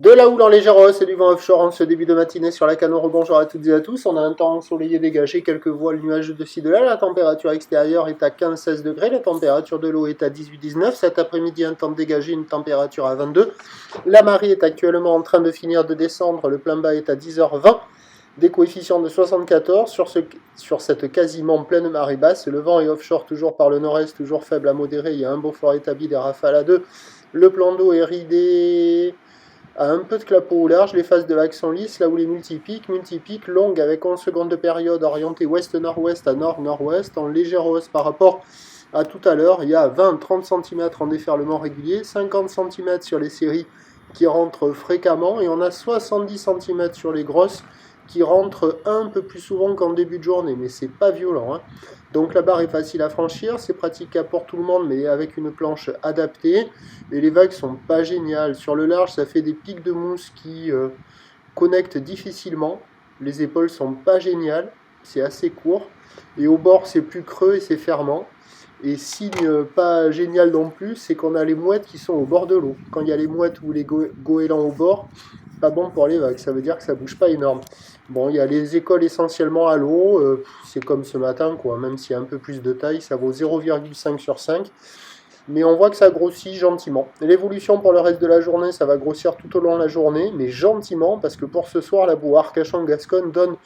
De la houle en légère hausse et du vent offshore en ce début de matinée sur la Canore. Bonjour à toutes et à tous. On a un temps ensoleillé dégagé, quelques voiles nuageux de ci de là. La température extérieure est à 15-16 degrés. La température de l'eau est à 18-19. Cet après-midi, un temps dégagé, une température à 22. La marée est actuellement en train de finir de descendre. Le plein bas est à 10h20. Des coefficients de 74 sur cette quasiment pleine marée basse. Le vent est offshore toujours par le nord-est, toujours faible à modéré. Il y a un beau fort établi des rafales à 2. Le plan d'eau est ridé à un peu de clapot au large, les phases de vagues sont lisses, là où les multipiques longues avec 11 secondes de période orientées ouest-nord-ouest à nord-nord-ouest, en légère hausse par rapport à tout à l'heure. Il y a 20-30 cm en déferlement régulier, 50 cm sur les séries qui rentrent fréquemment, et on a 70 cm sur les grosses qui rentrent un peu plus souvent qu'en début de journée, mais c'est pas violent, hein. Donc la barre est facile à franchir, c'est pratique pour tout le monde, mais avec une planche adaptée. Et les vagues sont pas géniales. Sur le large, ça fait des pics de mousse qui connectent difficilement. Les épaules sont pas géniales, c'est assez court. Et au bord, c'est plus creux et c'est fermant. Et signe pas génial non plus, c'est qu'on a les mouettes qui sont au bord de l'eau. Quand il y a les mouettes ou les goélands au bord, pas bon pour les vagues, ça veut dire que ça bouge pas énorme. Bon, il y a les écoles essentiellement à l'eau, c'est comme ce matin, quoi. Même s'il y a un peu plus de taille, ça vaut 0,5 sur 5. Mais on voit que ça grossit gentiment. L'évolution pour le reste de la journée, ça va grossir tout au long de la journée, mais gentiment, parce que pour ce soir, la boue Arcachon-Gascogne donne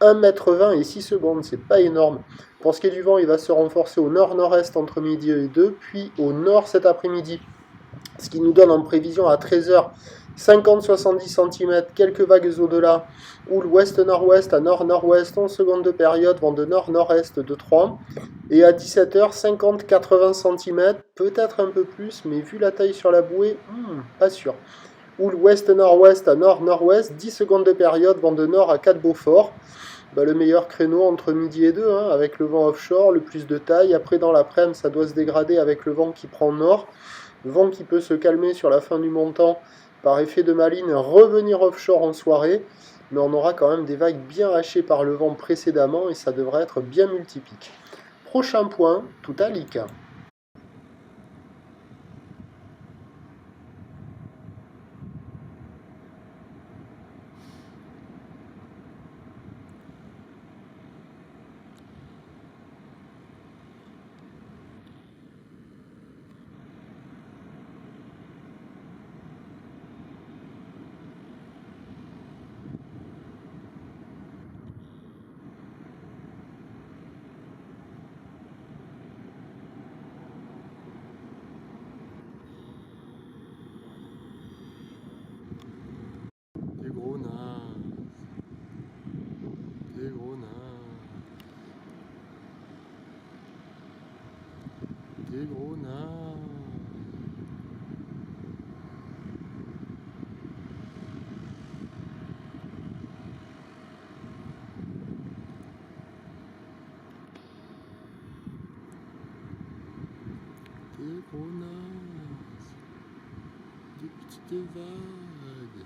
1,20 m et 6 secondes, c'est pas énorme. Pour ce qui est du vent, il va se renforcer au nord-nord-est entre midi et 2, puis au nord cet après-midi. Ce qui nous donne en prévision à 13h 50-70 cm, quelques vagues au-delà, ou l'ouest-nord-ouest à nord-nord-ouest, 11 secondes de période vont de nord-nord-est de 3. Et à 17h 50-80 cm, peut-être un peu plus, mais vu la taille sur la bouée, pas sûr. Ou l'ouest-nord-ouest à nord-nord-ouest, 10 secondes de période vont de nord à 4 Beaufort. Le meilleur créneau entre midi et 2, hein, avec le vent offshore, le plus de taille. Après, dans l'après-midi, ça doit se dégrader avec le vent qui prend nord. Le vent qui peut se calmer sur la fin du montant par effet de maline, revenir offshore en soirée. Mais on aura quand même des vagues bien hachées par le vent précédemment et ça devrait être bien multipique. Prochain point, tout à lique. Des gros nains. Des gros nains. Des gros nains. Des gros nains. Des petites vagues.